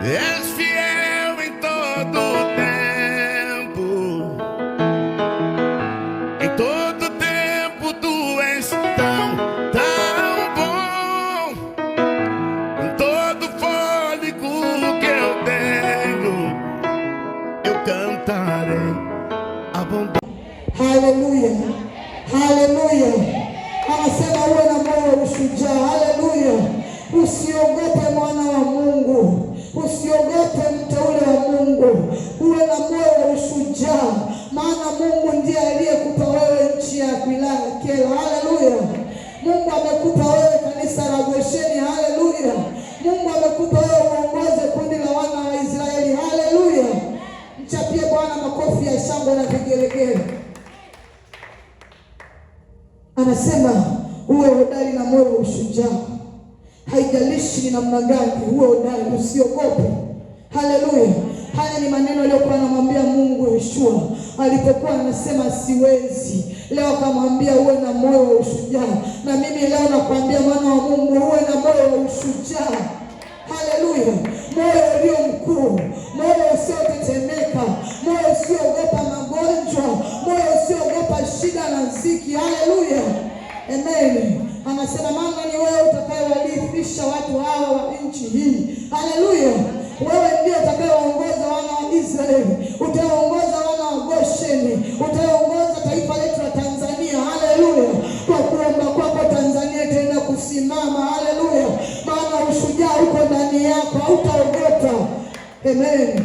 És fiel em todo tempo. Em todo tempo tu és tão bom. Com todo fôlego que eu tenho, eu cantarei a bondade. Haleluya, haleluya. Anasema uwe na moyo wa ushujaa. Haleluya. Usiogope mwana wa Mungu, usiogope mteule wa Mungu, uwe na moyo wa ushujaa, maana Mungu ndiye aliyekupa wewe nchi ya wilaya Kyela. Haleluya. Mungu amekupa wewe kanisa la Gosheni. Haleluya. Mungu amekupa wewe uongoze kundi la wana wa Israeli. Haleluya. Mchapie Bwana makofi ya shangwe na vigelegele. Anasema uwe hodari na moyo wa ushujaa. Haijalishi ni namna gani, uwe hodari, usiogope. Haleluya. Haya ni maneno aliyokuwa anamwambia Mungu Yoshua alipokuwa anasema siwezi. Leo akamwambia uwe na moyo wa ushujaa. Na mimi leo nakwambia mwana wa Mungu, uwe na moyo wa ushujaa. Haleluya. Moyo ulio mkuu, moyo usiotetemeka, moyo usiogopa magonjwa, moyo usiogopa shida na ziki. Haleluya. Amen. Anasema maana ni wewe utakayewarithisha watu hawa wa nchi hii. Haleluya. Wewe ndiye utakayeongoza wana wa Israeli, utaongoza wana wa Gosheni, utaongoza taifa letu la Tanzania. Haleluya. Kwa kuomba kwako Tanzania itaenda kusimama. Haleluya. Maana ushujaa uko ndani yako, hautaogopa. Amen.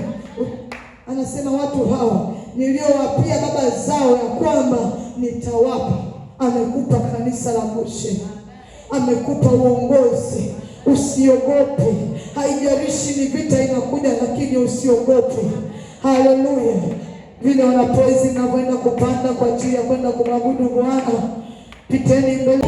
Anasema watu hawa niliowapia baba zao ya kwamba nitawapa. Amekupa kanisa la Gosheni, amekupa uongozi. Usiogope. Haijalishi ni vita inakuja, lakini usiogope. Haleluya. Vile wanapoezi na kwenda kupanda kwa ajili ya kwenda kumwabudu Bwana, piteni mbele.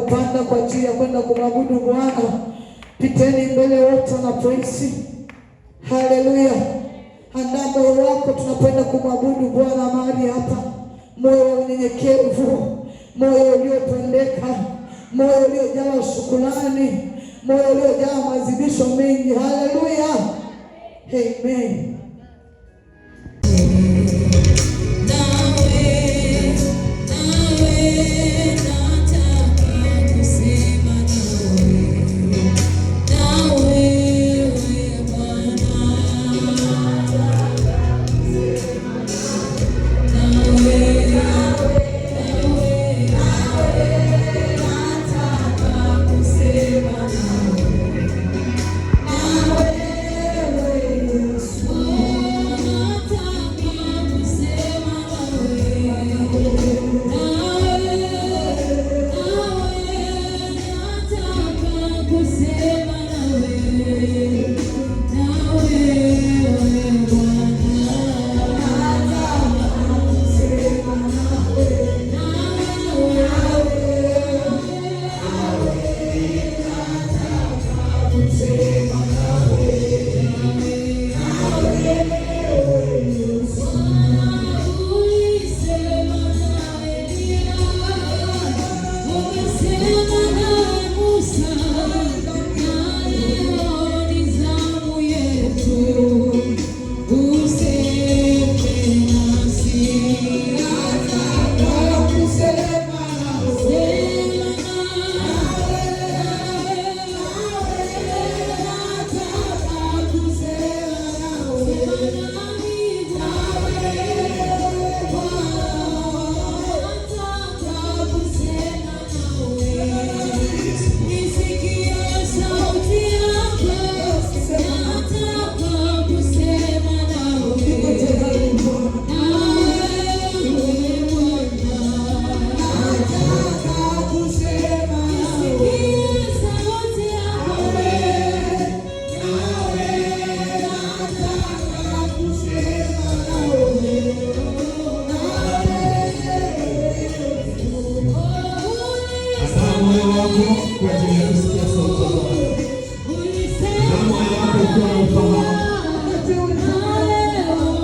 kupanda kwa ajili ya kwenda kumwabudu Bwana. Piteni mbele wote na praise. Haleluya. Andaa moyo wako, tunapoenda kumwabudu Bwana mahali hapa. Moyo wa unyenyekevu, moyo uliopendeka, moyo uliojaa shukrani, moyo uliojaa maadhimisho mengi. Haleluya. Amen.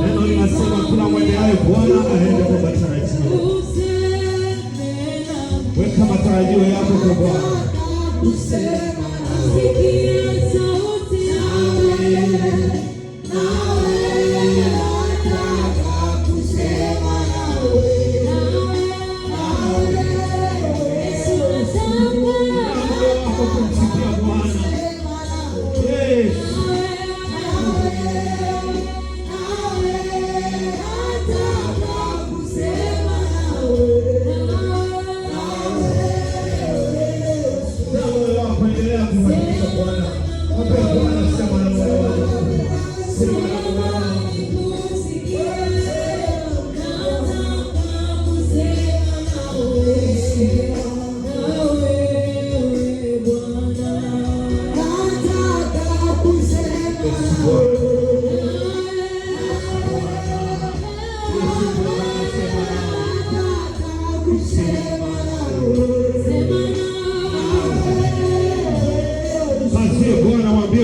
Neno linasema kila mwendeaye Bwana aende kwa matarajio. Weka matarajio yako kwa Bwana.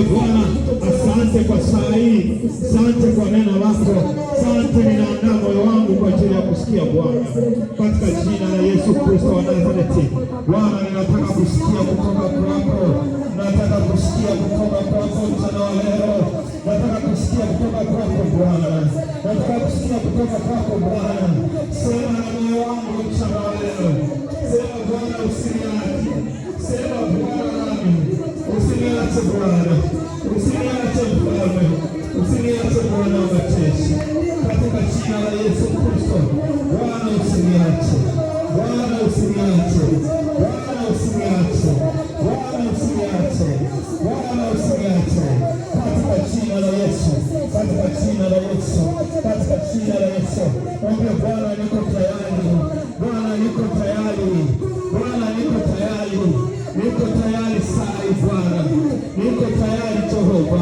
Asante kwa saa hii, asante kwa neno lako, asante. Ninaandaa moyo wangu kwa ajili ya kusikia Bwana, katika jina la Yesu Kristo wa Nazareti. Bwana, ninataka kusikia kutoka kwako, nataka kusikia kutoka kwako mchana wa leo, nataka kusikia kutoka kwako Bwana, nataka kusikia kutoka kwako Bwana. Sema na moyo wangu mchana wa leo, sema Bwana, usiniache, sema Bwana nami, usiniache Bwana, usiniache Bwana, usiniache Bwana wa majeshi, katika jina la Yesu Kristo. Bwana usiniache, Bwana usiniache, Bwana usiniache, Bwana usiniache, Bwana usiniache, katika jina la Yesu, katika jina la Yesu, katika jina la Yesu. Mwambie Bwana, niko tayari, Bwana niko tayari, Bwana niko tayari, niko tayari saa hii Bwana, niko tayari Jehova,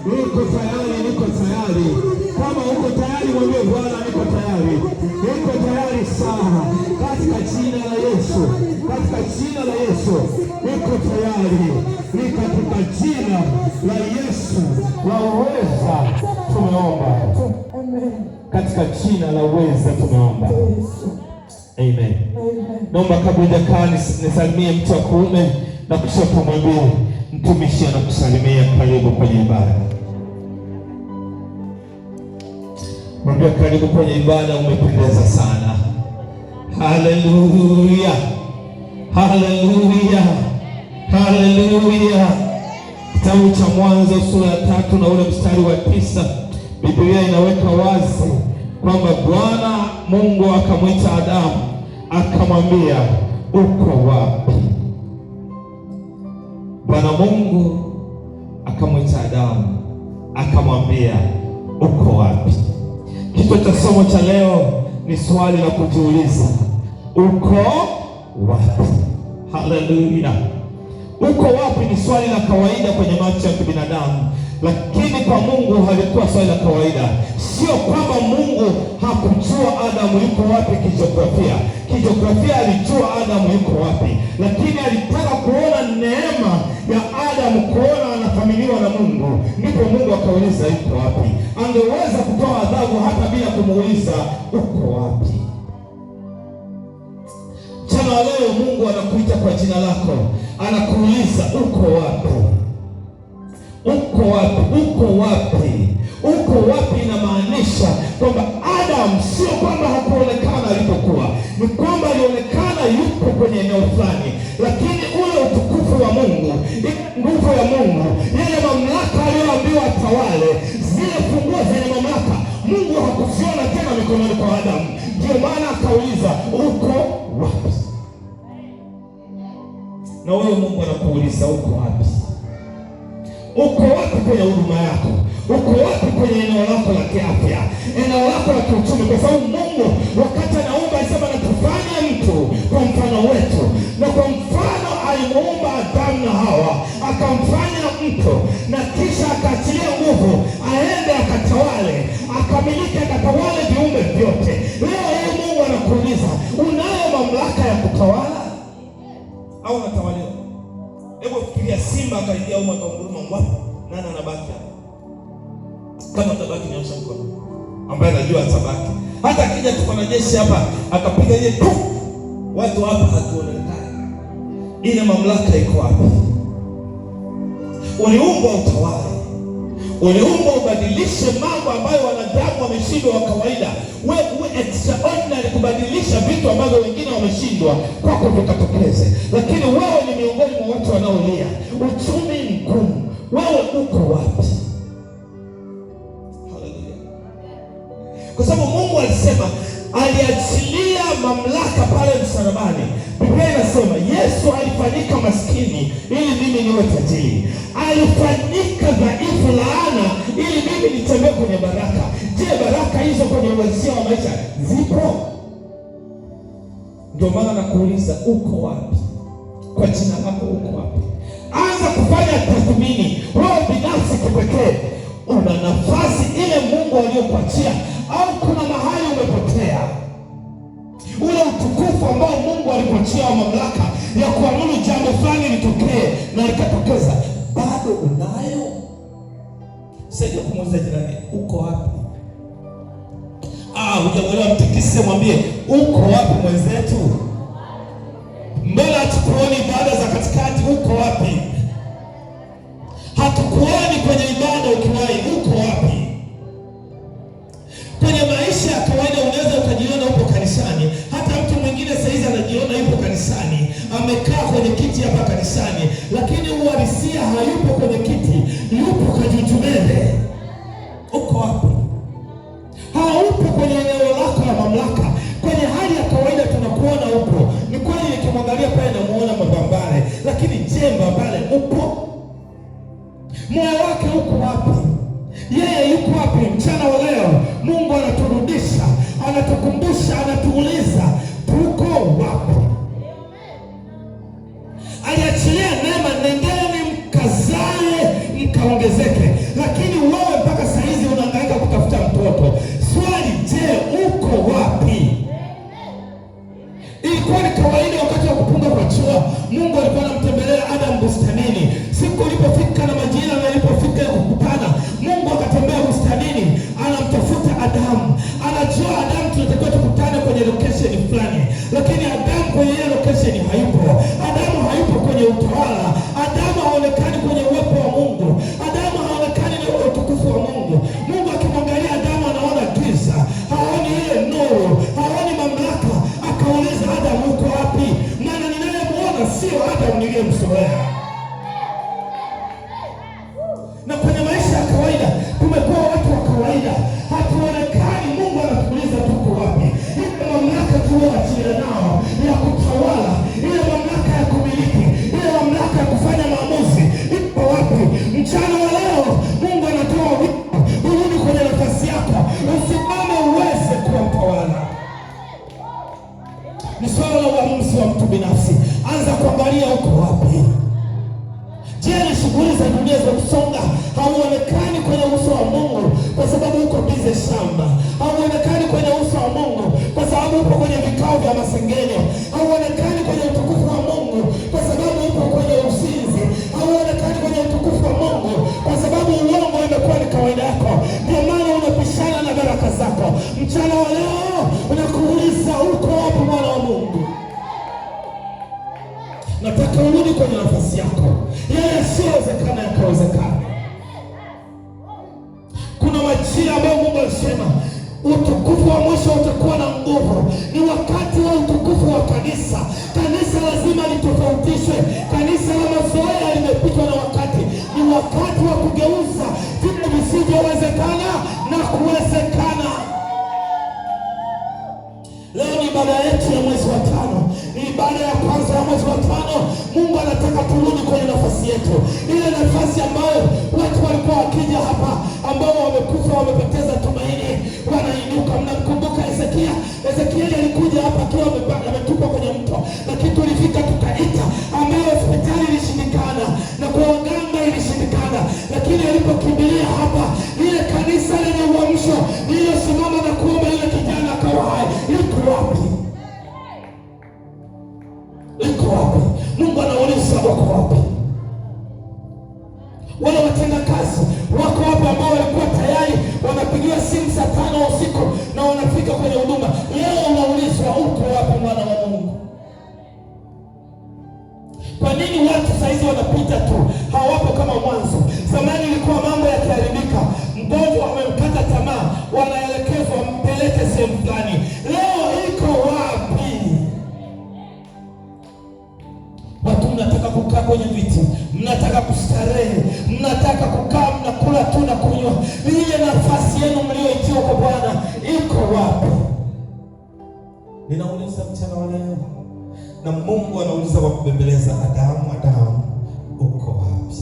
niko tayari, niko tayari. Kama uko tayari mwambie Bwana, niko tayari, niko tayari sana, katika jina la Yesu, katika jina la Yesu. Yesu iko tayari. Ni katika jina la Yesu la uweza tumeomba. Katika jina la uweza tumeomba. Amen. Naomba kabla hujakaa nisalimie mtu wa kuume na kushoto, mwambie mtumishi anakusalimia, karibu kwenye ibada. Mwambie karibu kwenye ibada, umependeza sana. Haleluya, haleluya, haleluya. Kitabu cha Mwanzo sura ya 3 na ule mstari wa 9, Biblia inaweka wazi kwamba Bwana Mungu akamwita Adamu akamwambia, uko wapi? Bwana Mungu akamwita Adamu akamwambia, uko wapi? Kichwa cha somo cha leo ni swali la kujiuliza, uko wapi? Haleluya. Uko wapi ni swali la kawaida kwenye macho ya kibinadamu, lakini kwa Mungu halikuwa swali la kawaida. Sio kwamba Mungu hakujua Adamu yuko wapi kijiografia. Kijiografia alijua Adamu yuko wapi, lakini alitaka kuona neema ya Adamu, kuona anathaminiwa na Mungu. Ndipo Mungu akauliza yuko wapi. Angeweza kutoa adhabu hata bila kumuuliza uko wapi. Jana leo Mungu anakuita kwa jina lako, anakuuliza uko wapi? Uko wapi? Uko wapi? Uko wapi inamaanisha kwamba Adamu sio kwamba hakuonekana alipokuwa, ni kwamba alionekana yupo kwenye eneo fulani, lakini ule utukufu wa Mungu, nguvu ya Mungu, yale mamlaka aliyoambiwa atawale, zile funguo zenye mamlaka, Mungu hakuziona tena mikononi kwa Adamu. Ndio maana akauliza uko wapi? Na wewe Mungu anakuuliza uko wapi? Uko wapi kwenye huduma yako? Uko wapi kwenye eneo lako la kiafya, eneo lako la kiuchumi? Kwa sababu Mungu wakati anaumba alisema na tufanye mtu kwa mfano wetu, na kwa mfano alimuumba Adamu na Hawa, akamfanya mtu, na kisha akaachilia nguvu aende akatawale, akamiliki, akatawale viumbe vyote. Leo hii Mungu anakuuliza, unayo mamlaka ya kutawala au unatawaliwa? Hebu fikiria, simba akaingia huko akaunguruma ngwapi, nani anabaki hapo? Kama tabaki nyosha mkono, ambaye anajua atabaki. Hata akija tuko na jeshi hapa akapiga ile tu, watu hapa hatuonekani. Ile mamlaka iko wapi? Uliumbwa utawale, uliumbwa ubadilishe mambo ambayo wanadamu wameshindwa wa kawaida. Wewe extraordinary kubadilisha vitu ambavyo wengine wameshindwa, kwako vikatokeze. Lakini wewe ni miongoni mwa watu wanaolia uchumi mgumu. Wewe uko wapi? Haleluya. Kwa sababu Mungu alisema, aliachilia mamlaka pale msalabani. Biblia inasema Yesu alifanyika maskini ili mimi niwe tajiri. Alifanyika dhaifu, laana, ili mimi nitembee kwenye baraka. Je, baraka hizo kwenye uhalisia wa maisha zipo? Ndio maana nakuuliza uko wapi? Kwa jina lako uko wapi? Anza kufanya tathmini wewe binafsi kipekee. Una nafasi ile Mungu aliyokuachia, au kuna mahali umepotea? Ule utukufu ambao Mungu alikuachia wa mamlaka ya kuamuru jambo fulani litokee na likatokeza, bado unayo? Sasa kumuuliza jirani, uko wapi? Hujamwelewa, mtikise, mwambie uko wapi mwenzetu? Mbona hatukuoni ibada za katikati? Uko wapi? Hatukuoni kwenye ibada ukiwahi? Uko wapi? Kwenye maisha ya kawaida unaweza ukajiona upo kanisani. Hata mtu mwingine saizi anajiona yupo kanisani, amekaa kwenye kiti hapa kanisani, lakini uhalisia hayupo kwenye kiti, yupo kajutumele. Uko wapi? Haupo kwenye eneo lako la mamlaka. Kwenye hali ya kawaida tunakuona upo. Ni kweli, nikimwangalia pale namuona Mabambale, lakini je, Mbambale upo? Moyo wake uko wapi? Yeye yuko wapi? Mchana wa leo Mungu anaturudisha, anatukumbusha, anatuuliza tuko wapi? Aliachilia neema, nendeni mkazae mkaongezeke, lakini wewe mpaka saa hizi unahangaika kutafuta mtoto. Swali, je, uko wapi? Ilikuwa ni kawaida wakati wa kupunga kwa jua Mungu alikuwa anamtembelea Adam bustanini. Siku ilipofika na majira yalipofika ya kukutana, Mungu akatembea bustanini, anamtafuta Adamu. Anajua Adamu tunatakiwa tukutane kwenye location fulani, lakini Adamu kwenye ile location hayupo. Adamu hayupo kwenye utawala. Adamu haonekani kwenye uwepo wa Mungu. Adamu haonekani na utukufu wa Mungu. Mungu akimwangalia Adamu anaona giza, haoni ile nuru, haoni mamlaka. Akauliza, Adamu uko wapi? Maana ninayemuona sio Adamu niliyemzoea. Na kwenye maisha ya kawaida tumekuwa watu wa kawaida, hatuonekani. Mungu anatuuliza tuko wapi? Ile mamlaka tuliyoachia nao ya kutawala, ile mamlaka ya kumiliki, ile mamlaka ya kufanya maamuzi ipo wapi? Mchana wa leo Mungu anatoa wito, urudi kwenye nafasi yako, usimame uweze kuwa mtawala. Ni swala la uamuzi wa mtu binafsi. Anza kuangalia uko wapi. Je, ni shughuli za dunia za kusonga? Hauonekani kwenye uso wa Mungu kwa sababu uko bize shamba. Hauonekani kwenye uso wa Mungu kwa sababu uko kwenye vikao vya masengenyo. Hauonekani kwenye utukufu wa Mungu kwa sababu uko kwenye usinzi. Hauonekani kwenye utukufu wa Mungu kwa sababu uongo imekuwa ni kawaida yako. Ndio maana unapishana na baraka zako. Mchana wa leo unakuuliza, uko wapi mwana wa Mungu? Nataka urudi kwenye nafasi yako. Yeye asiyowezekana yakawezekana. Kuna majira ambayo Mungu alisema utukufu wa mwisho utakuwa na nguvu. Ni wakati wa utukufu wa kanisa. Kanisa lazima litofautishwe. Kanisa la mazoea limepitwa na wakati. Ni wakati wa kugeuza vitu visivyowezekana na kuwezekana. Leo ni ibada yetu ya mwezi wa 5. Ni ibada ya kwanza ya mwezi wa 5. Mungu anataka turudi kwenye nafasi yetu. Ile nafasi ambayo watu walikuwa wakija hapa ambao wamekufa, wamepoteza tumaini, wanainuka. Mnakumbuka Ezekia? Ezekieli alikuja hapa akiwa ametupwa kwenye mto, lakini tulifika tukaita, ambayo hospitali ilishindikana na kwa waganga ilishindikana, lakini alipokimbilia hapa, ile kanisa lenye uamsho lililosimama na kuomba, ile kijana akawa hai. Liko wapi? Liko wapi? Mungu anauliza, wako wapi? Wale watenda kazi wako wapi ambao walikuwa tayari wanapigiwa simu saa 5 usiku na wanafika kwenye huduma? Leo unaulizwa, uko wapi mwana wa Mungu? Kwa nini watu saizi wanapita tu, hawapo kama mwanzo? Zamani ilikuwa mambo yakiharibika, mgonjwa amemkata tamaa, wanaelekezwa mpeleke sehemu fulani. Leo iko wapi? Watu mnataka kukaa kwenye viti, mnataka kustarehe, mnataka kukaa mnakula tu na kunywa. Ile nafasi yenu mlioitiwa kwa Bwana iko wapi? Ninauliza mchana wa leo, na Mungu anauliza kwa kubembeleza, Adamu, Adamu, uko wapi?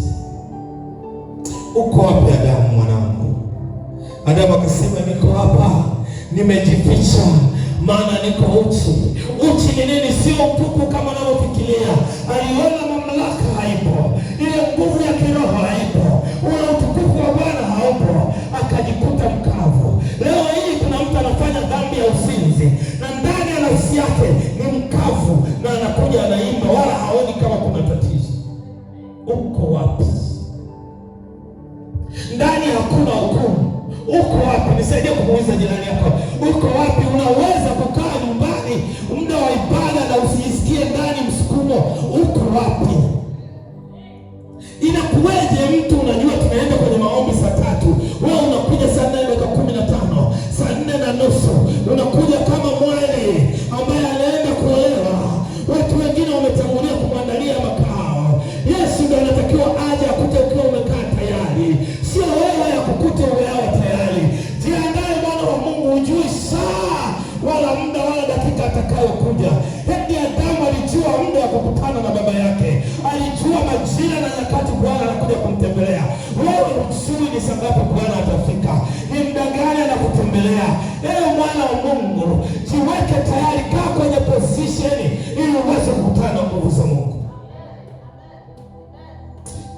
Uko wapi Adamu mwanangu? Adamu akasema, niko hapa, nimejificha, maana niko uchi. Uchi ni nini? Sio utupu kama unavyofikiria. Aliona mamlaka haipo, ile nguvu ya kiroho haipo, ule utukufu wa Bwana haupo, akajikuta mkavu. Leo hii kuna mtu anafanya dhambi ya usinzi na ndani ya nafsi yake ni mkavu, na anakuja anaimba, wala haoni kama kuna tatizo. Uko wapi? Ndani hakuna hukumu. Uko wapi? Nisaidie kumuuliza jirani yako, uko wapi? Unaweza kukaa nyumbani muda wa ibada na usisikie ndani msukumo. Uko wapi? Inakuweje mtu unajua tunaenda kwenye maombi saa 3, wewe unakuja saa 4:15, saa 4:30, unakuja kama mwali ambaye anaenda kuolewa. Watu wengine wametangulia kumwandalia makao. Yesu ndiye anatakiwa aje akute ukiwa umekaa tayari, sio wewe ya kukute umeawa tayari. Jiandae mwana wa Mungu, hujui saa wala muda wala dakika atakayokuja. Hadi Adamu alijua muda wa kukutana na baba yake, alijua majira na nyakati Bwana anakuja kumtembelea. Wewe hujui ni saa ngapi Bwana atafika, ni muda gani anakutembelea. Ewe mwana wa Mungu, jiweke tayari, kaa kwenye position ili uweze kukutana na nguvu za Mungu.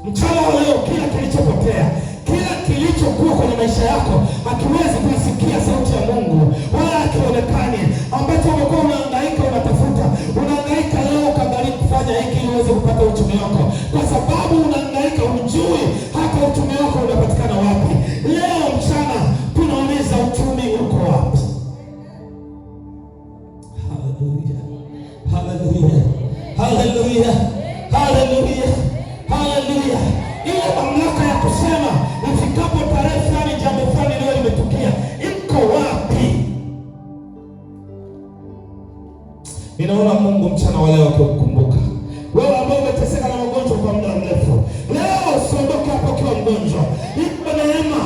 Mchana wa leo, kila kilichopotea, kila kilichokuwa kwenye maisha yako hakiwezi kuisikia sauti ya Mungu wala hakionekani, ambacho umekuwa unahangaika unatafuta, unahangaika leo ukaangalia kufanya hiki uweze kupata uchumi wako, kwa sababu unahangaika, hujui hata uchumi wako unapatikana wapi. Leo mchana tunauliza uchumi uko wapi? Haleluya, haleluya, haleluya, haleluya. Ile mamlaka ya kusema ifikapo tarehe fulani jambo fulani leo limetukia, iko wapi? Ninaona Mungu mchana wa leo akukumbuka wewe ambao umeteseka na magonjwa kwa muda mrefu. Leo usiondoke hapo ukiwa mgonjwa. Ipo neema,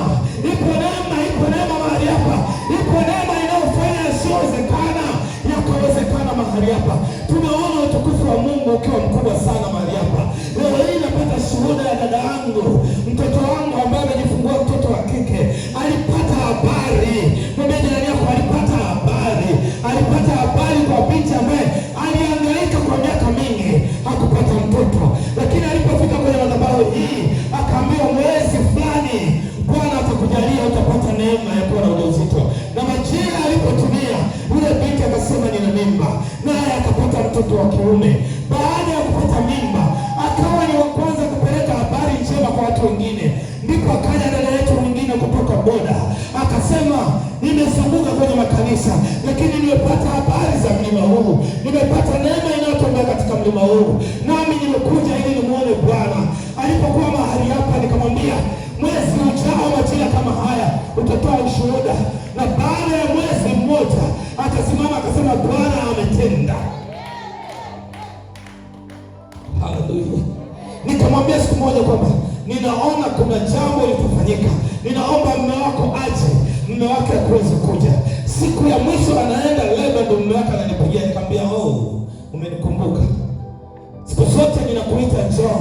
ipo neema, ipo neema mahali hapa. Ipo neema inayofanya yasiyowezekana yakawezekana mahali hapa. Tumeona utukufu wa Mungu ukiwa mkubwa sana mahali hapa. Leo hii napata shuhuda ya dada yangu, mtoto wangu ambaye amejifungua mtoto wa kike. Alipata habari, mwambie jirani yako, alipata habari kwa binti ambaye alihangaika kwa miaka mingi hakupata mtoto, lakini alipofika kwenye madhabahu hii akaambiwa mwezi fulani Bwana atakujalia utapata neema ya kuwa na ujauzito. Na majira alipotumia, yule binti akasema nina mimba, naye akapata mtoto wa kiume. Baada ya kupata mimba, akawa ni wa kwanza kupeleka habari njema kwa watu wengine. Ndipo akaja dada yetu mwingine kutoka boda, akasema nimezunguka kwenye makanisa, lakini nimepata habari za mlima huu, nimepata neema inayotembea katika mlima huu, nami nimekuja ili nimuone Bwana. Alipokuwa mahali hapa, nikamwambia mwezi ujao majira kama haya utatoa ushuhuda. Na baada ya mwezi mmoja akasimama akasema Bwana ametenda. Haleluya. Nikamwambia siku moja kwamba ninaona kuna jambo litafanyika, ninaomba mume wako aje. Mume wake hakuweza kuja. Siku ya mwisho anaenda leba, ndio mume wake ananipigia, nikamwambia umenikumbuka, siku zote ninakuita njoo,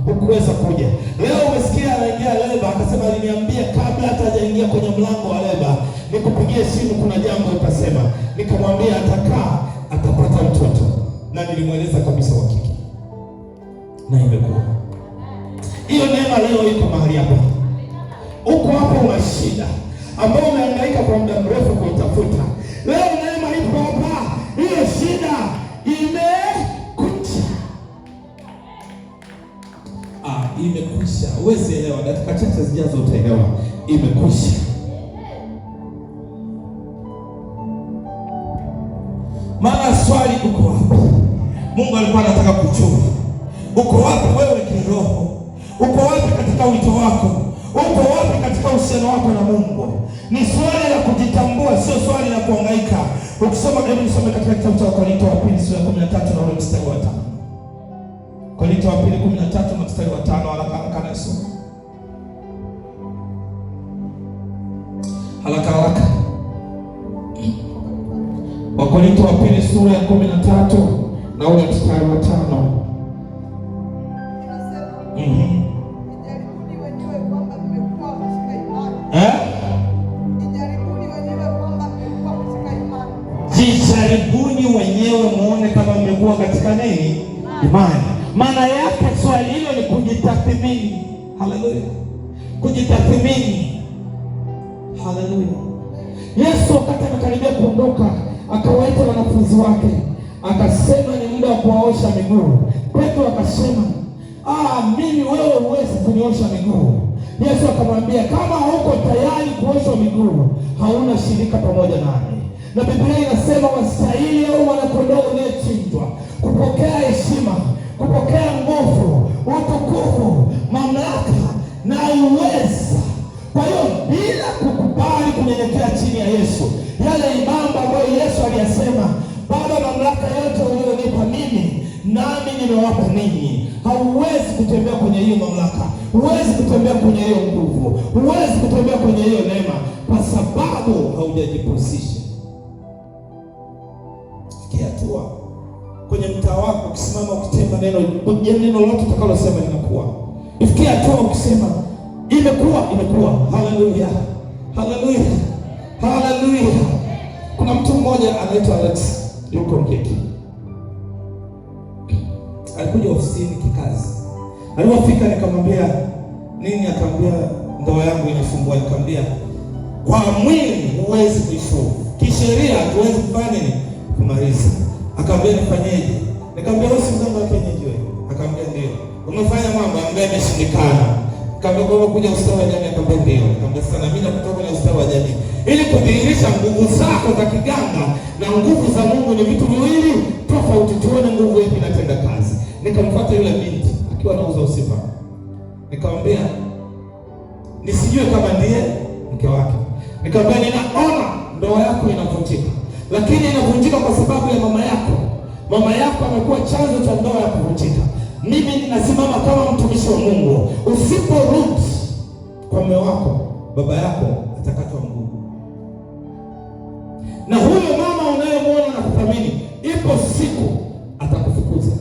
hukuweza kuja. Leo umesikia anaingia leba, akasema aliniambia kabla hata hajaingia kwenye mlango wa leba nikupigie simu, kuna jambo utasema. Nikamwambia atakaa, atapata mtoto, na nilimweleza kabisa wa kike, na imekuwa hiyo neema. Leo iko mahali hapa, uko hapa una shida ambao umehangaika kwa muda mrefu kuitafuta. Leo neema ipo hapa, hiyo shida imekuja. Imekwisha. Uwezi elewa, dakika chache zijazo utaelewa. Imekwisha. Maana swali uko wapi? Mungu alikuwa anataka kujua uko wapi wewe kiroho, uko wapi katika wito wako, uko wapi katika uhusiano wako na Mungu. Ni swali la kujitambua, sio swali la kuhangaika. Ukisoma, hebu nisome katika kitabu cha Korinto wa pili sura ya 13 na ule mstari wa 5. Korinto wa pili 13 na mstari wa 5, haraka nasoma. Haraka. Wakorintho wa pili sura ya 13 na ule mstari wa 5. Jijaribuni wenyewe muone kama mmekuwa katika nini? Imani. Maana yake swali hilo ni kujitathmini. Haleluya. Kujitathmini. Haleluya. Yesu wakati anakaribia kuondoka, akawaita wanafunzi wake, akasema ni muda wa kuwaosha miguu. Petro akasema, mimi wewe huwezi kuniosha miguu. Yesu akamwambia, kama huko tayari kuoshwa miguu, hauna shirika pamoja nami. Na Biblia inasema wastahili au mwanakondoo uliyechinjwa kupokea heshima, kupokea nguvu, utukufu, mamlaka na uweza. Kwa hiyo bila kukubali kunyenyekea chini ya Yesu, yale mambo ambayo Yesu aliyasema, Baba, mamlaka yote uliyonipa mimi, nami nimewapa ninyi, hauwezi kutembea kwenye hiyo mamlaka, huwezi kutembea kwenye hiyo nguvu, huwezi kutembea kwenye hiyo neema, kwa sababu haujajipusisha. Fikia hatua kwenye mtaa wako, ukisimama ukitenda neno lolote utakalosema linakuwa. Ifikia hatua ukisema imekuwa. Haleluya, haleluya, haleluya. Kuna mtu mmoja anaitwa Alex, yuko Mkeki. Alikuja ofisini kikazi. Alipofika nikamwambia nini, akamwambia ndoa yangu inasumbua. Nikamwambia kwa mwili huwezi kuifunga, kisheria hatuwezi kufanya nini kumaliza. Akamwambia nifanyeje? Nikamwambia wewe si mganga wa kienyeji wewe. Akamwambia ndio. Umefanya mambo ambayo yameshindikana. Akamwambia kwa kuja ustawi wa jamii, akamwambia ndio. Akamwambia sana mimi nakutoka kwenye ustawi wa jamii. Ili kudhihirisha nguvu zako za kiganga na nguvu za Mungu ni vitu viwili tofauti, tuone nguvu ipi inatenda kazi. Nikamfuata yule binti akiwa anauza usifa. Nikamwambia nisijue kama ndiye mke wake. Nikamwambia ninaona ndoa yako inavunjika, lakini inavunjika kwa sababu ya mama yako. Mama yako amekuwa chanzo cha ndoa ya kuvunjika. Mimi ninasimama kama mtumishi wa Mungu. Usiporudi kwa mume wako, baba yako atakatwa mguu. Na huyo mama unayemwona na kuthamini, ipo siku atakufukuza.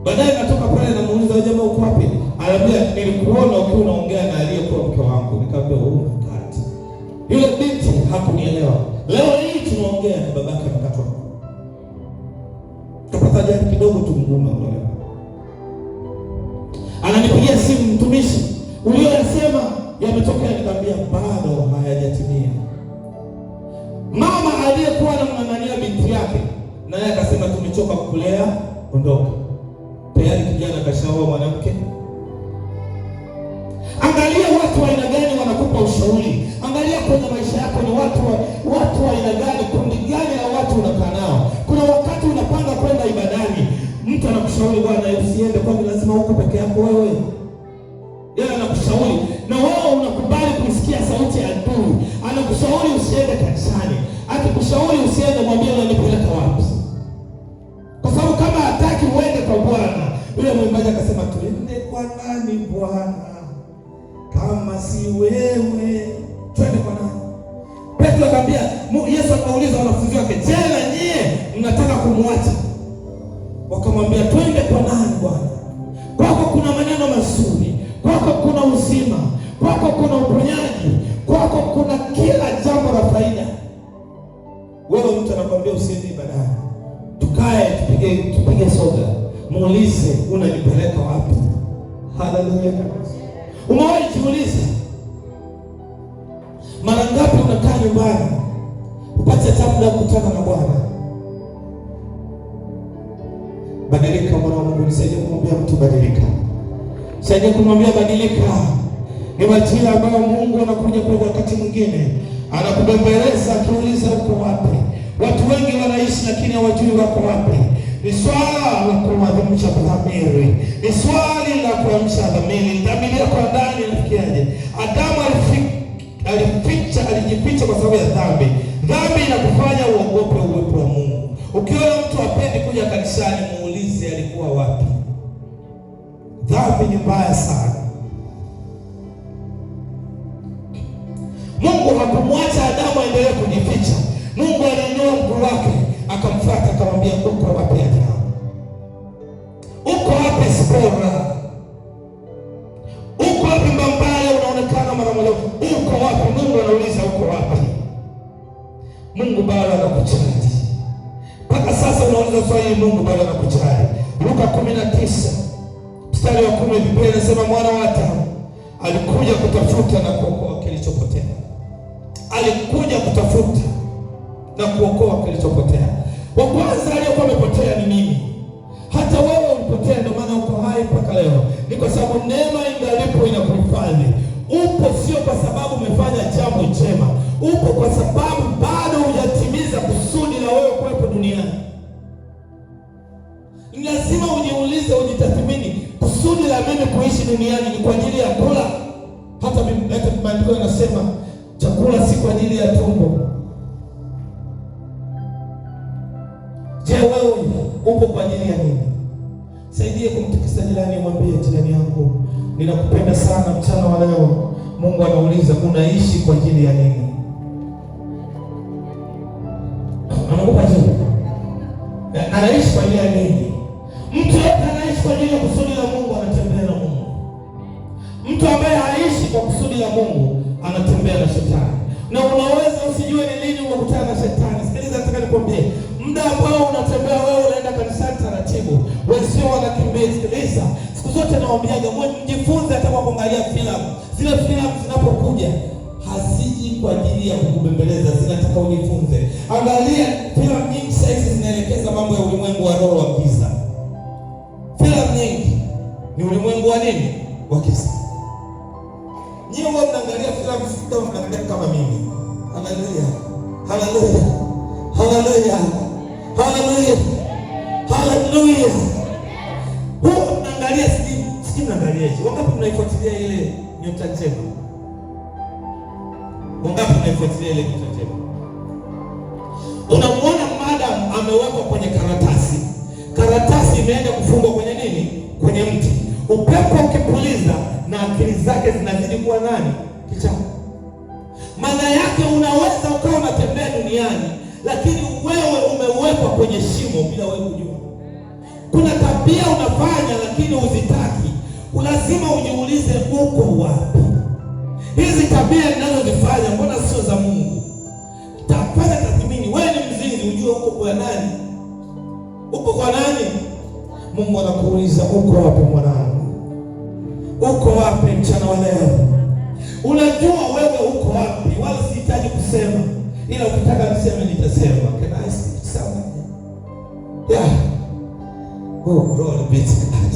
Baadaye natoka pale na muuliza jamaa uko wapi? Anambia nilikuona ukiwa unaongea na aliyekuwa mke wangu. Nikamwambia oh my God. Yule binti hakunielewa. Leo hii tunaongea na babake amekatwa. Kapata jani kidogo tu mgumu ule. Ananipigia simu, mtumishi, uliyosema yametokea. Nikamwambia bado hayajatimia. Mama aliyekuwa anamng'ang'ania binti yake naye akasema tumechoka kukulea, ondoka. Tayari kijana kashaoa mwanamke. Angalia watu wa aina gani wanakupa ushauri. Angalia kwenye maisha yako ni watu wa aina gani, kundi gani la watu unakaa nao. Kuna wakati unapanga kwenda ibadani, mtu anakushauri bwana usiende kwani lazima uko peke yako wewe. Yeye anakushauri na wewe unakubali kusikia sauti ya adui. Anakushauri usiende kanisani. Akikushauri usiende, mwambie unanipeleka wapi? Kwa sababu kama hataki uende kwa Bwana, yule mwimbaji akasema tuende kwa nani Bwana kama si wewe? Twende kwa nani? Petro akamwambia, Yesu akauliza wanafunzi wake, je, na nyie mnataka kumwacha? Wakamwambia twende kwa nani Bwana? Kwako kuna maneno mazuri, kwako kuna uzima, kwako kuna uponyaji, kwako kuna kila jambo la faida. Wewe mtu anakuambia usiende ibadani. Tukae tupige soga. Muulize unanipeleka wapi? Haleluya. Umewahi kujiuliza mara ngapi unakaa nyumbani upate tabu la kukutana na Bwana? Badilika mwana wa Mungu, nisaidie kumwambia mtu badilika. Nisaidie kumwambia badilika. Ni majira ambayo Mungu anakuja kwa wakati mwingine anakubembeleza akiuliza uko wapi? Watu wengi wanaishi lakini hawajui wako wapi. Ni swala la kuadhimisha dhamiri. Ni swali la kuamsha dhamiri. Dhamiri yako ndani inafikiaje? Adamu alijificha kwa sababu ya dhambi. Dhambi inakufanya uogope uwepo wa Mungu. Ukiona mtu hapendi kuja kanisani, muulize alikuwa wapi. Dhambi ni mbaya sana. Mungu hakumwacha Adamu aendelee kujificha. Mungu aliinua mguu wake akamfuata akamwambia uko wapi Adamu? Uko wapi Spora? Uko wapi mbaya unaonekana mara moja? Uko wapi? Mungu anauliza uko wapi? Mungu bado anakujali. Mpaka sasa unauliza swali, Mungu bado anakujali. Luka 19 mstari wa 10 Biblia inasema mwana wa Adamu alikuja kutafuta na kuokoa kilichopotea. Alikuja kutafuta na kuokoa kilichopotea. Wa kwanza aliyekuwa amepotea ni mimi. Hata wewe ulipotea, ndio maana uko hai mpaka leo. Ni kwa sababu neema ingalipo inakuhifadhi. Upo sio kwa sababu umefanya jambo jema. Upo kwa sababu bado hujatimiza kusudi la wewe kuwepo duniani. Ni lazima ujiulize, ujitathmini, kusudi la mimi kuishi duniani ni kwa ajili ya kula? Hata maandiko yanasema chakula si kwa ajili ya tumbo. Je, wewe upo kwa ajili ya nini? Saidie kumtikisa jirani, mwambie jirani yangu, ninakupenda sana. Mchana wa leo Mungu anauliza unaishi kwa ajili ya nini? Anakupa jibu. Anaishi kwa ajili ya nini? Mtu yote anaishi kwa ajili ya kusudi la Mungu, anatembea na Mungu. Mtu ambaye haishi kwa kusudi la Mungu anatembea na shetani. Na unaweza usijue ni lini umekutana na shetani. Sikiliza, nataka nikwambie, muda ambao unatembea wewe unaenda kanisani taratibu, wewe sio wanakimbia. Sikiliza, siku zote nawaambiaga mjifunze hata kwa kuangalia filamu. Zile filamu zinapokuja haziji kwa ajili ya kukubembeleza, zinataka ujifunze. Angalia filamu nyingi nyingi sasa zinaelekeza mambo ya ulimwengu wa roho wa giza. Filamu nyingi ni ulimwengu wa nini? Wa giza. Nyinyi wao mnaangalia filamu sita, mnaangalia kama mimi. Haleluya. Haleluya. Haleluya. Haleluya. Haleluya. Wao mnaangalia sisi mnaangalia hivi. Wangapi mnaifuatilia ile Nyota Njema? Wangapi mnaifuatilia ile Nyota Njema? Unamwona madam amewekwa kwenye karatasi. Karatasi imeenda kufungwa kwenye nini? Kwenye mti. Upepo ukipuliza na akili zake zinazidi kuwa nani? Kichaa. Maana yake unaweza ukawa unatembea duniani, lakini wewe umewekwa kwenye shimo bila wewe kujua. Kuna tabia unafanya lakini uzitaki. Lazima ujiulize uko wapi? Hizi tabia ninazozifanya mbona sio za Mungu? Tafanya tathmini. Wewe ni mzinzi, ujue uko kwa nani? Uko kwa nani? Mungu anakuuliza uko wapi mwanangu? Uko wapi mchana wa leo? Unajua wewe uko wapi? Wala sihitaji kusema, ila ukitaka niseme nitasema. Can I speak something? Yeah. Oh, glory be to God.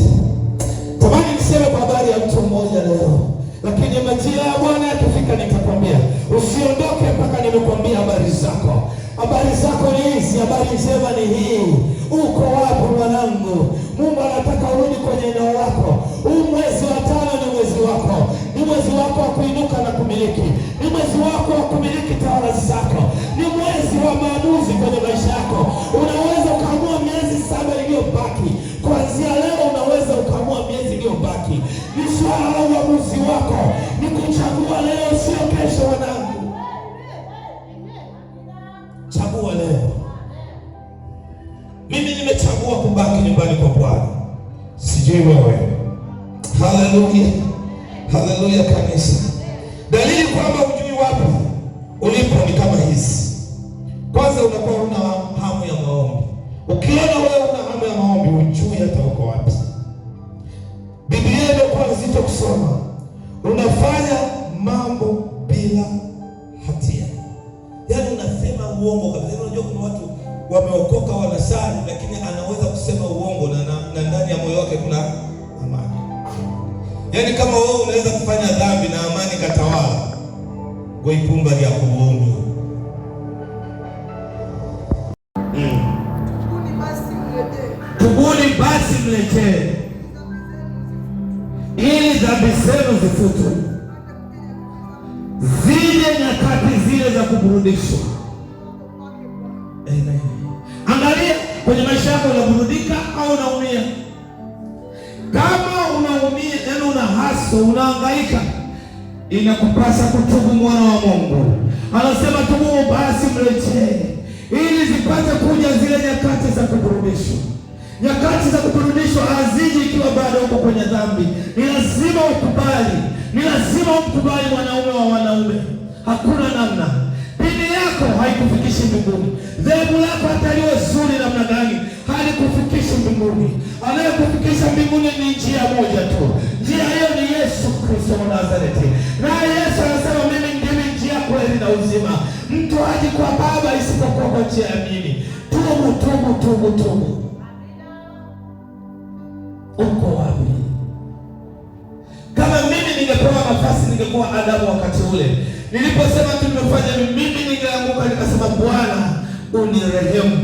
Tamani niseme kwa habari ya mtu mmoja leo, lakini majira ya Bwana yakifika nitakwambia. Usiondoke mpaka nimekwambia habari zako. Habari zako ni hizi, habari njema ni hii. Uko wapi mwanangu? Mungu anataka urudi kwenye eneo lako. Huu mwezi wa 5 ni mwezi wako. Ni mwezi wako wa kuinuka na kumiliki. Ni mwezi wako wa kumiliki tawala zako. Ni mwezi wa maamuzi kwenye maisha yako. Unaweza ukaamua miezi 7 iliyobaki. Kuanzia leo unaweza ukaamua miezi iliyobaki. Ni swala la uamuzi wako. Ni kuchagua leo, sio kesho wanangu. Chagua leo. Mimi nimechagua kubaki nyumbani kwa Bwana. Sijui wewe. Haleluya. Haleluya kanisa. Dalili kwamba hujui wapi ulipo ni kama hizi. Kwanza unakuwa una hamu ya maombi. Ukiona wewe una hamu ya maombi, hujui hata uko wapi. Biblia imekuwa nzito kusoma. Unafanya mambo bila hatia. Yaani unasema uongo kabisa. Unajua kuna watu wameokoka wanasali, lakini anaweza kusema uongo na ndani ya moyo wake kuna amani. Yaani kama wewe unaweza kufanya dhambi na amani katawala, goipumba ya kuongo. Tubuni basi mletee, ili dhambi zenu zifutwe. Zile nyakati zile za kuburudishwa. Amen. Angalia kwenye maisha yako, unaburudika au unaumia? Kama unaumia, yaani una haso, unahangaika, inakupasa kutubu mwana wa Mungu. Anasema tubu basi mletee, ili zipate kuja zile nyakati za kuburudishwa. Nyakati za kuburudishwa haziji ikiwa bado uko kwenye dhambi. Ni lazima ukubali. Ni lazima ukubali mwanaume wa wanaume. Hakuna namna. Dini yako haikufikishi mbinguni. Dhehebu lako hata liwe zuri namna gani, halikufikishi mbinguni. Anayekufikisha mbinguni ni njia moja tu. Njia hiyo ni Yesu Kristo wa Nazareti. Na Yesu anasema mimi ndimi njia, kweli na uzima. Mtu haji kwa Baba isipokuwa kwa njia ya mimi. Tubu, tubu, tubu, tubu. Uko wapi? Kama mimi ningepewa nafasi, ningekuwa Adamu wakati ule. Niliposema tu nimefanya mimi, ningeanguka nikasema Bwana unirehemu,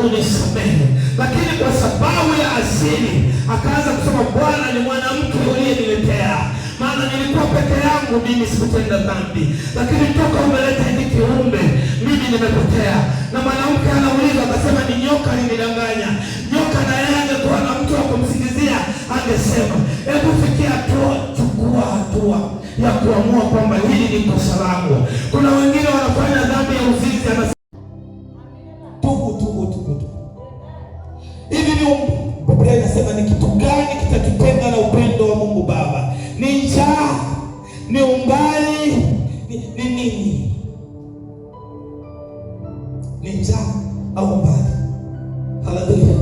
unisamehe. Lakini kwa sababu ya asili akaanza kusema Bwana ni mwanamke uliyeniletea. Maana nilikuwa peke yangu, mimi sikutenda dhambi. Lakini toka umeleta hiki kiumbe, mimi nimepotea. Na mwanamke anauliza akasema ni nyoka alinidanganya. Nyoka na yeye angekuwa na mtu wa kumsikizia, angesema hebu fikia hatua, chukua hatua ya kuamua kwamba hili ni kosa langu. Kuna wengine wanafanya dhambi ya uzinzi, anasema tubu. Hivi ni Biblia inasema ni kitu gani kitatutenga na upendo wa Mungu Baba? Ni njaa, ni umbali, ni nini? Ni njaa au umbali? Haleluya.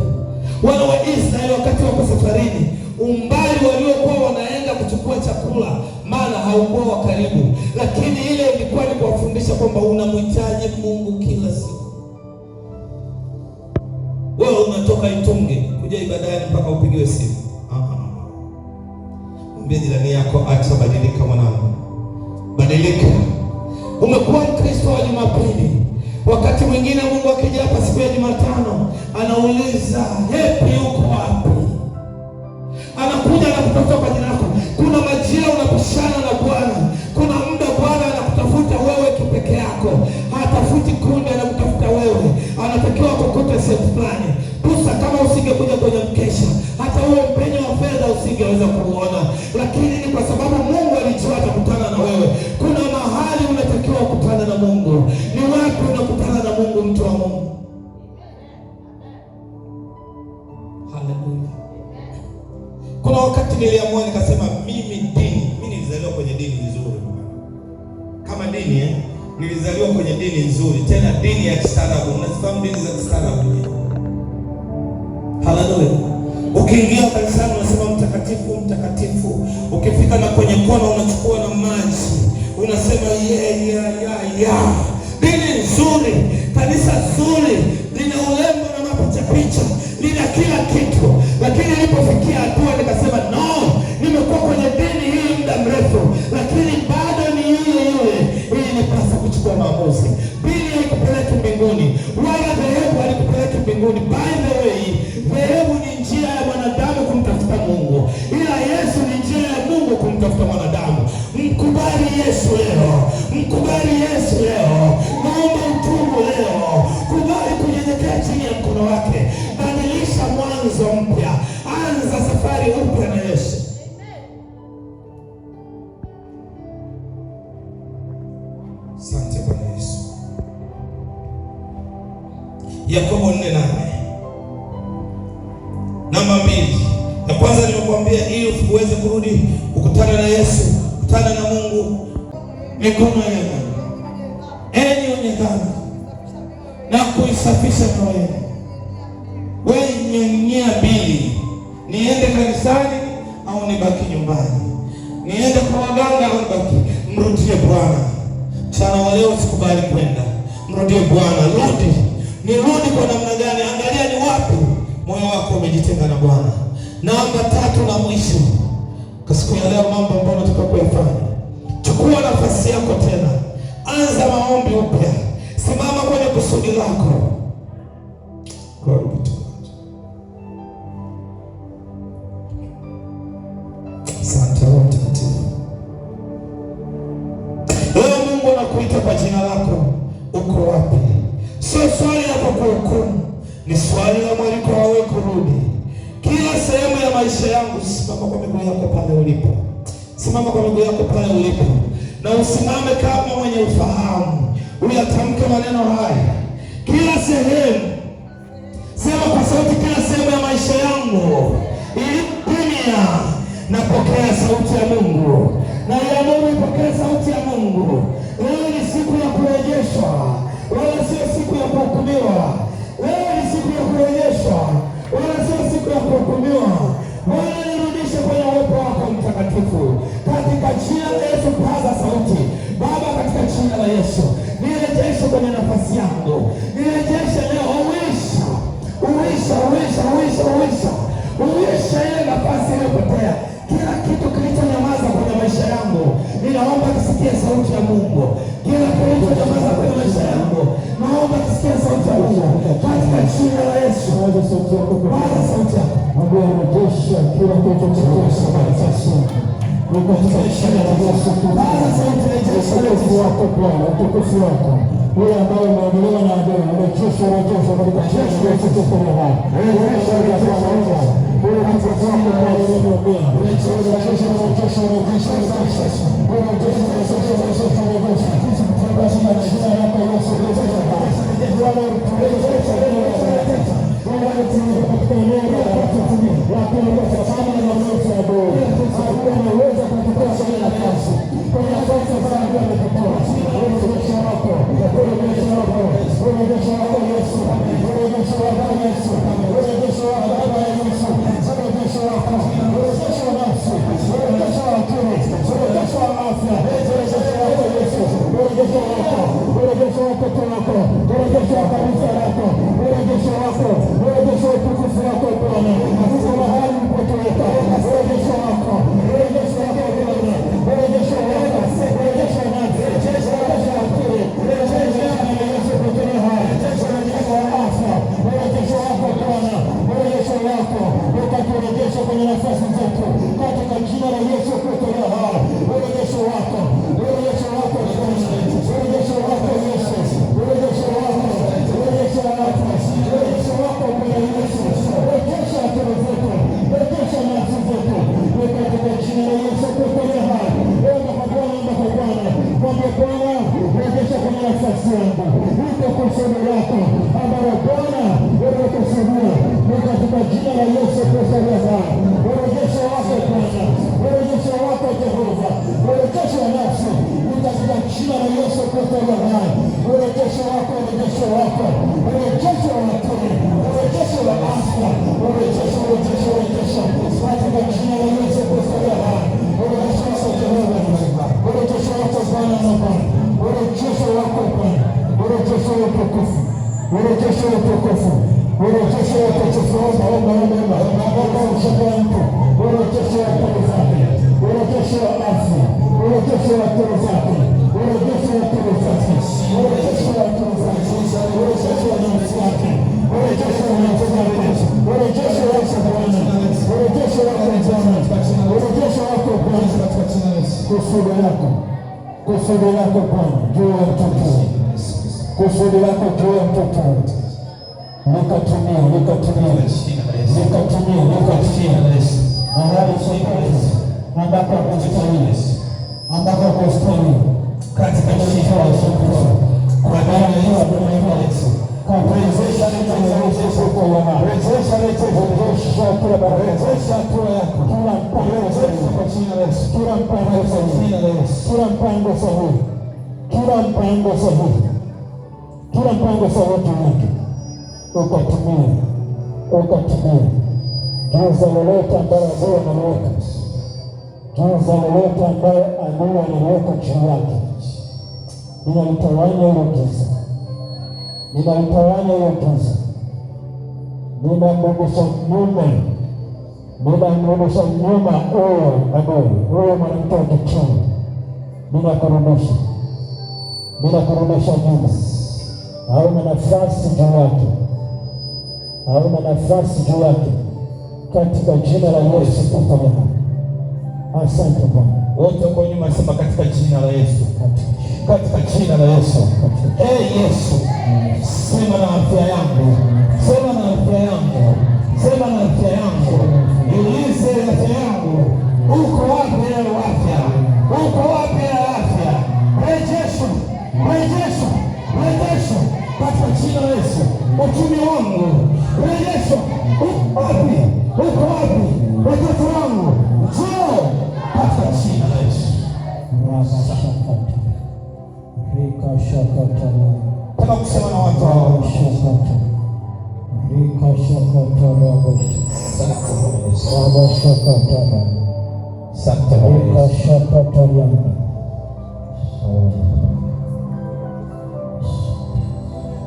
Wana wa Israeli wakati wako safarini, umbali waliokuwa wanaenda kuchukua chakula, maana haukuwa wa karibu, lakini ile ilikuwa ni kuwafundisha kwamba unamhitaji Mungu kila siku. ukaitunge kuja ibadani mpaka upigiwe simu. Mwambie jirani yako, acha, badilika mwanangu, badilika. Umekuwa Mkristo wa Jumapili, wakati mwingine Mungu akija hapa siku ya Jumatano anauliza hepi uko wapi? Anakuja na kutafuta kwa jina lako. Kuna majira unapishana na Bwana, kuna muda Bwana anakutafuta wewe kipeke yako, hatafuti kundi, anakutafuta wewe. Anatakiwa kukuta sehemu fulani. Pusa, kama usingekuja kwenye mkesha, hata huo mpenyo wa fedha usingeweza kuuona, lakini ni kwa sababu Mungu alijua atakutana na wewe. Kuna mahali unatakiwa kukutana na Mungu. Ni wapi unakutana na Mungu, mtu wa Mungu? Haleluya. Kuna wakati niliamua nikasema, mimi nilizaliwa kwenye dini nzuri. Kama dini nilizaliwa kwenye dini nzuri, tena dini ya kistaarabu. Unazifahamu dini za kistaarabu? Haleluya. Ukiingia kanisani unasema mtakatifu, mtakatifu. Ukifika na kwenye kona unachukua na maji, unasema yeah. Dini nzuri, kanisa nzuri, lina urembo na mapicha, lina kila kitu. Lakini nilipofikia hatua nikasema, no, nimekuwa kwenye dini hii muda mrefu, lakini bado ni yule. Hii ni pasa kuchukua maamuzi. Dini haikupeleki mbinguni, wala dhehebu halikupeleki mbinguni. By the way, dhehebu ni njia ya mwanadamu kumtafuta Mungu, ila Yesu ni njia ya Mungu kumtafuta mwanadamu. Mkubali Yesu leo, mkubali Yesu leo. Naomba utubu leo, kubali kunyenyekea chini ya mkono wake. Badilisha mwanzo mpya, anza safari upya na Yesu. Asante Bwana Yesu. Yakobo 4:8. Namba 2. Na kwanza nimekuambia ili uweze kurudi kukutana na Yesu, kukutana na Mungu, mikono yenu enyi wenye dhambi, na kuisafisha mioyo yenu. Wewe mbili, niende kanisani au nibaki nyumbani? Niende kwa waganga au nibaki? Mrudie Bwana. Mchana wa leo sikubali kwenda. Mrudie Bwana. Nirudi kwa namna gani? Angalia ni wapi moyo wako umejitenga na Bwana. Namba 3 na mwisho, kwa siku ya leo, mambo ambayo unataka kuyafanya. Chukua nafasi yako tena. Anza maombi upya. Simama kwenye kusudi lako. Asante Roho Mtakatifu. Leo Mungu anakuita kwa jina lako. Uko wapi? Sio swali la kukuhukumu, ni swali la mwaliko wa wewe kurudi. Kila sehemu ya maisha yangu, simama kwa miguu yako pale ulipo. Simama kwa miguu yako pale ulipo. Na usimame kama mwenye ufahamu. Uyatamke maneno haya. Kila sehemu. Sema kwa sauti, kila sehemu ya maisha yangu dunia, napokea sauti ya Mungu. Na iamuru ipokee sauti ya Mungu. Leo ni siku ya kurejeshwa, wala sio siku ya kuhukumiwa. Leo ni siku ya kurejeshwa, wala sio siku ya kuhukumiwa. Bwana, nirudishe kwenye uwepo wako mtakatifu. Katika jina la Yesu, paza sauti. Baba, katika jina la Yesu, nirejeshe kwenye nafasi yangu. Nirejeshe leo, uisha ile nafasi iliyopotea. Kila kitu kilichonyamaza kwenye maisha yangu, ninaomba kisikie sauti ya Mungu. Kila kilichonyamaza kwenye maisha yangu, naomba kisikie sauti ya Mungu. Katika jina la Yesu, paza sauti yako. Paza sauti yako. Mungu arejeshe kila kitu kilichokosa katika Yesu. Mungu arejeshe utukufu wako Bwana, utukufu wako. Wewe ambaye umeondolewa na adui, urejeshe katika jina la Yesu Kristo. Rejesha kwa Mungu. Wewe mtukufu wako Bwana, unayeombea. Rejesha watoto wako, rejesha kanisa lako. Kristo aliye hai. Urejesho wako Bwana, urejesho wako Jehova, urejesho wa nafsi katika jina la Yesu Kristo aliye hai. Urejesho wako, urejesho wako, urejesho wa akili, urejesho wa afya, urejesho katika jina la Yesu Kristo aliye hai. Urejesho wako Jehova, urejesho wako Bwana na Bwana, urejesho wako Bwana, urejesho wa utukufu, urejesho wa utukufu, urejesho wa utukufu. Urejesho wa akili zake, urejesho wa afya, urejesho wa akili zake, urejesho wa akili zake, urejesho wa akili zake, urejesho wa nafsi yake, urejesho wa nafsi yake, urejesho wako Bwana, urejesho wako Bwana, urejesho wako Bwana katika jina la Yesu. Kusudi lako Bwana juu ya mtoto, kusudi lako juu ya mtoto likatumia mahali popote ambapo kustahili, ambapo kustahili katika jina la Yesu Kristo. Kwa damu ya Yesu, kuwezesha hatua yako, kila mpango sahihi, kila mpango sahihi ukatumia giza lolote ambalo adui analiweka, giza lolote ambayo adui analiweka juu yake, ninalitawanya hilo giza, ninamrudisha nyuma huyo adui, huyo mwanamke wa kichawi, ninakurudisha nyuma. Hauna nafasi juu yake, katika jina la Yesu Kristo. Asante Bwana. Wote kwa nyuma sema katika jina la Yesu. Katika jina la Yesu. Yesu, sema na afya yangu. Sema na afya yangu. Sema na afya yangu. Niulize afya yangu. Uko wapi leo afya? Uko wapi leo afya? Rejesho. Katika jina la Yesu. Uchumi wangu. Rejesho. Uko wapi? Watoto wangu. Njoo. Katika jina la Yesu. Kama kusema na watu hao.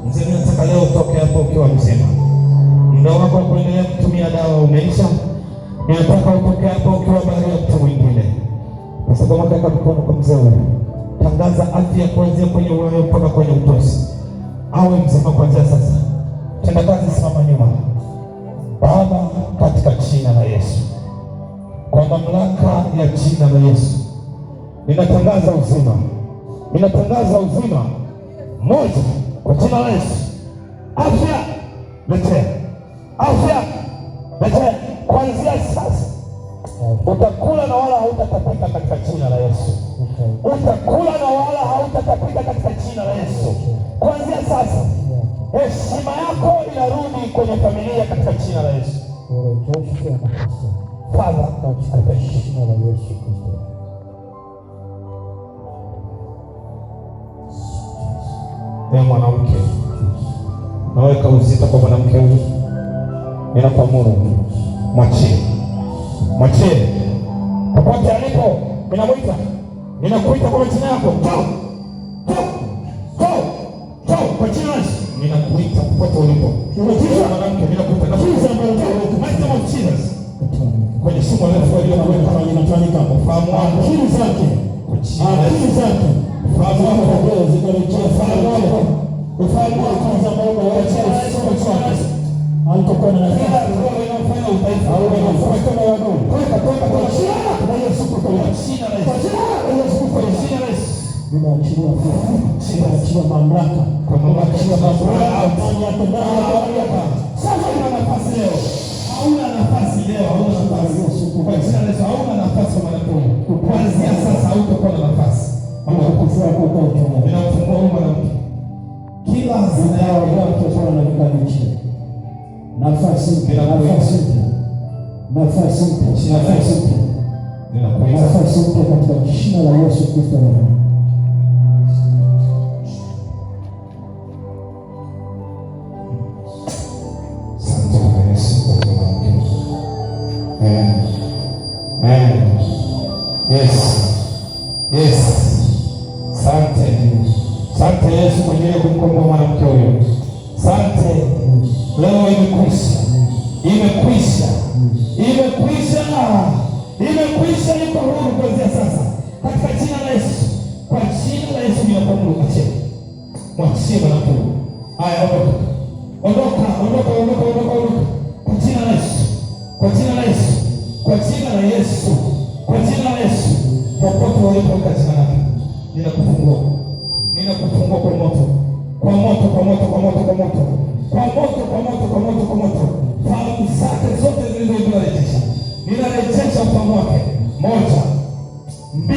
Mzee, nataka leo utoke hapo ukiwa mzima. Muda wako wa kuendelea kutumia dawa umeisha. Ninataka utoke hapo ukiwa bali ya mtu mwingine. Kwa sababu mwaka mkono kwa mzee huyu. Tangaza afya kuanzia kwenye uwayo mpaka kwenye utosi. Awe mzima kuanzia sasa. Tenda kazi, simama nyuma. Baba, katika jina la Yesu, kwa mamlaka ya jina la Yesu, ninatangaza uzima moja kwa jina la Yesu. Afya letea, kuanzia sasa utakula na wala hautatapika katika jina la Yesu. Utakula na wala hautatapika katika jina la Yesu. Kuanzia sasa heshima yako inarudi kwenye familia katika jina la Yesu. Father, katika jina la Yesu Kristo. Mwanamke, naweka uzito kwa mwanamke huyu. Ninakuamuru, mwachie popote alipo. Ninakuita kwa jina lako. Kwa jina la Yesu ninakuita popote ulipo. Mwanamke, ninakuita kwenye shimo refu aliyoweka linatawanyika. Fahamu wako, akili zake, fahamu wako zikarejea. Ufahamu wako ambao umewachia shimo chake alikokuwa na nafasi inafanya udhaifu au inafanya yako. Toka kwa jina la Yesu, kwa jina la Yesu, kwa jina la Yesu. Ninaachilia mamlaka, kwa mamlaka ya ndani yako. Sasa una nafasi leo. Hauna nafasi leo, hauna nafasi. Kwa jina la Yesu hauna nafasi mwanadamu. Kuanzia sasa hautakuwa na nafasi. Ninamfungua mwanamke. Kila hazina yao yote sana na vikanichi. Nafasi mpya. nafasi mpya, nafasi mpya katika jina la Yesu Kristo. Asante Yesu kwa ajili ya kumkomboa mwanamke huyo. Asante. Leo imekwisha. Yuko huru kuanzia sasa. Katika jina la Yesu. Kwa jina la Yesu ninakuamuru achie. Mwachie mwanamke huyo. Haya, ondoka. Kwa jina la Yesu. Kwa jina la Yesu. Popote walipo katika jina lake. Ninakufungua kwa moto. Fahamu zake zote zilizorejesha. Ninarejesha ufahamu wake. 1, 2,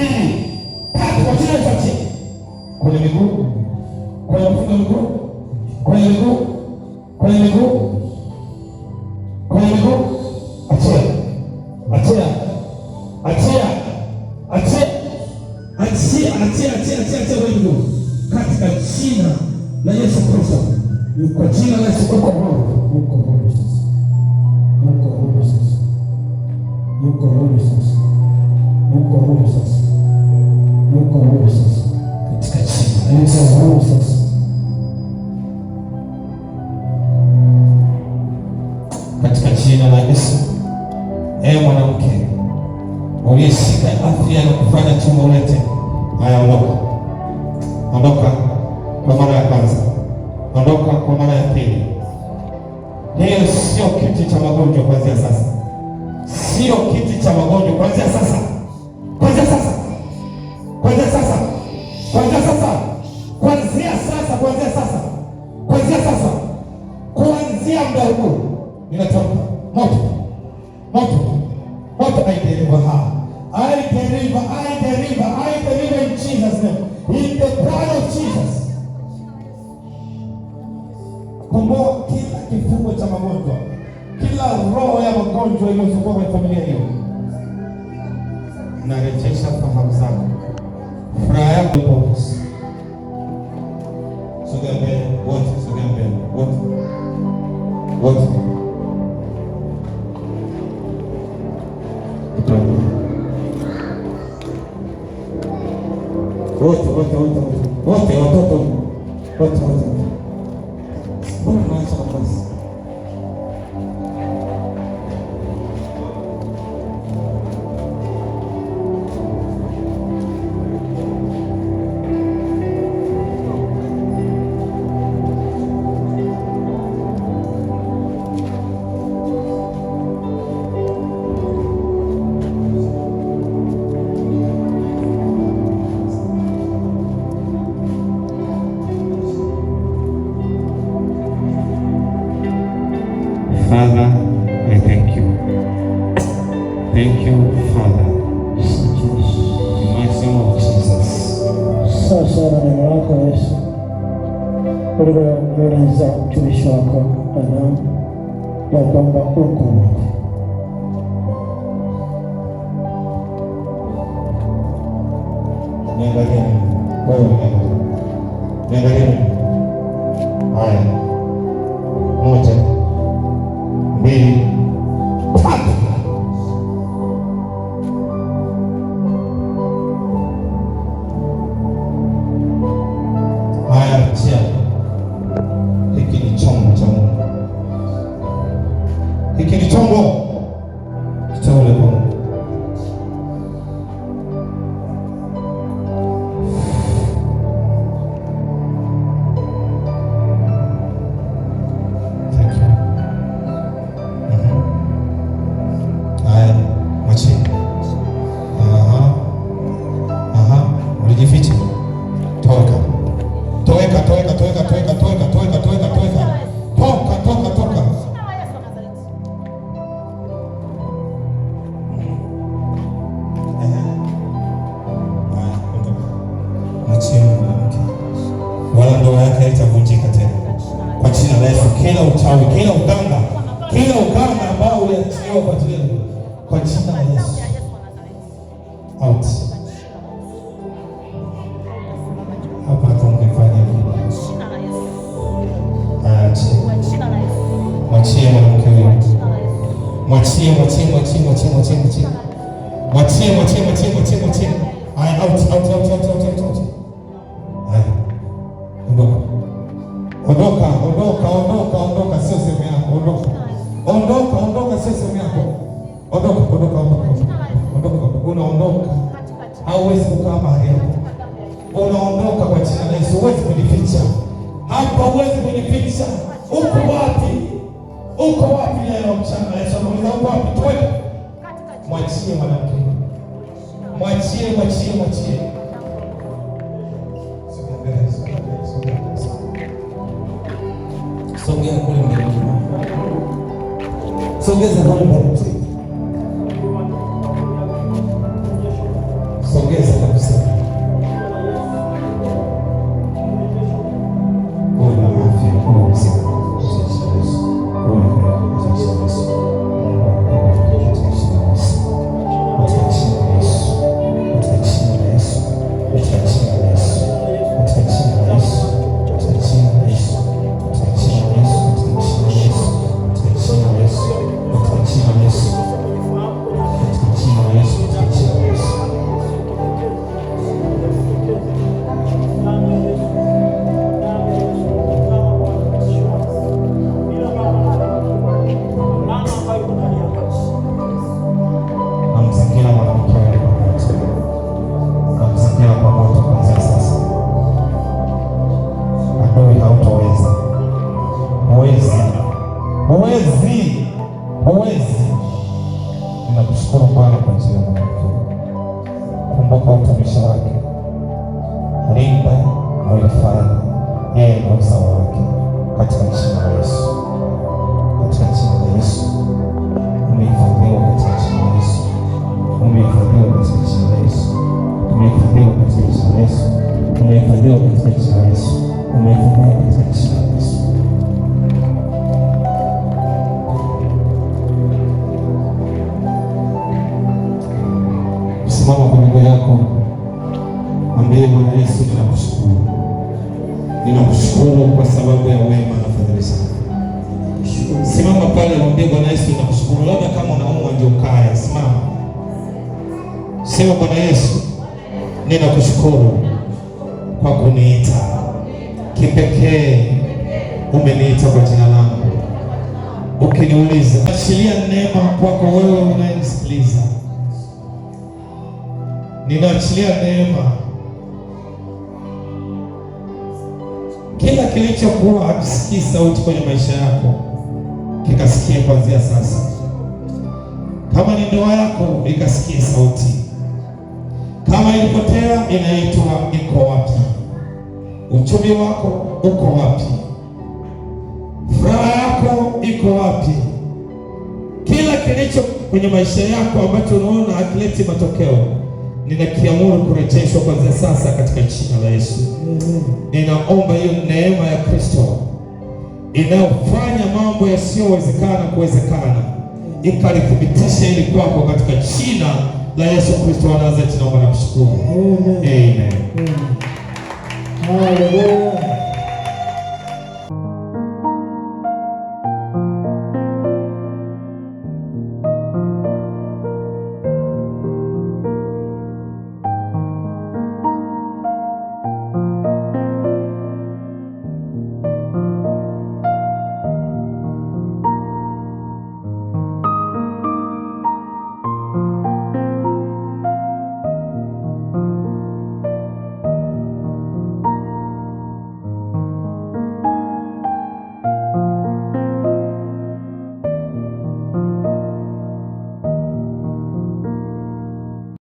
3 kwa jina la Yesu. Kwenye miguu. Kwenye miguu. Achia kwenye miguu. Katika jina la Yesu Kristo. Kwa jina la Yesu uko huru. Katika jina la Yesu. Katika jina la Yesu. Mwanamke uliyeshika afya na kufanya tumbo ulete. Haya, ondoka kwa mara ya kwanza, ondoka kwa mara ya pili. Hiyo sio kiti cha magonjwa kuanzia sasa. Kuanzia sasa muda huu ninatoka moto. I deliver in Jesus' name. In the blood of Jesus. Komboa kila kifungo cha magonjwa, kila roho ya magonjwa iliyosumbua kwenye familia hiyo. Narejesha fahamu zako, furaha yako ipo. Sogea mbele wote. Watoto. Mbona unaacha nafasi? Father, I thank you. Thank you, Father. In my name of Jesus. Sasa na neno lako Yesu, ulivyoeleza mtumishi wako Adamu ya kwamba uko wote. Niangalie haya, 1, 2, 3. Haya, chia. Hiki ni chombo cha Mungu. Hiki ni chombo kitaule kwa Mungu. Ulijificha. Toka. Wala ndoa yake haitavunjika tena. Kwa jina la Yesu, kila uchawi, kila uganga ambao uliachiliwa kwa ajili ya kwa jina la Yesu. Out. Hapa tungefanya nini? Mwachie mwanamke huyo. Mwachie. Haya, out. Haya. Ondoka, sio sehemu yako. Ondoka, sio sehemu yako. Ondoka. Unaondoka. Hauwezi kukaa mahali hapo. Unaondoka kwa jina la Yesu. Huwezi kujificha hapa, huwezi kujificha. Uko wapi leo mchana? Yesu anauliza uko wapi? Twende. Mwachie mwanamke. Mwachie. Sogea kule mbele. Sogeza mbele. Sogeza kabisa. Una afya, una uzima. Huwezi. Ninakushukuru Bwana kwa ajili ya mwanamke. Kumbuka utumishi wake, linda na ulifanya yeye na usawa wake katika jina la Yesu. Umehifadhiwa katika jina la Yesu. Umehifadhiwa katika jina la Yesu. Umehifadhiwa katika jina la Yesu. Umehifadhiwa katika jina la Yesu. Umehifadhiwa katika jina la Yesu. Simama kwa miguu yako, mwambie Bwana Yesu, ninakushukuru. Ninakushukuru kwa sababu ya wema na fadhili zako. Simama pale, mwambie Bwana Yesu, ninakushukuru. Labda kama unaumwa ndio kaya, simama. Sema, Bwana Yesu, ninakushukuru kwa kuniita. Kipekee umeniita kwa jina langu. Ukiniuliza, achilia neema kwako wewe unayenisikiliza. Ninaachilia neema. Kila kilichokuwa hakisikii sauti kwenye maisha yako kikasikie kuanzia sasa. Kama ni ndoa yako, ikasikie sauti. Kama ilipotea, inaitwa iko wapi? Uchumi wako uko wapi? Furaha yako iko wapi? Kila kilicho kwenye maisha yako ambacho unaona hakileti matokeo, ninakiamuru kurejeshwa kuanzia sasa katika jina la Yesu. Ninaomba hiyo neema ya Kristo inayofanya mambo yasiyowezekana kuwezekana ikalithibitisha ili kwako katika jina la Yesu Kristo wa Nazareti. Naomba na kushukuru. Amen. Hallelujah.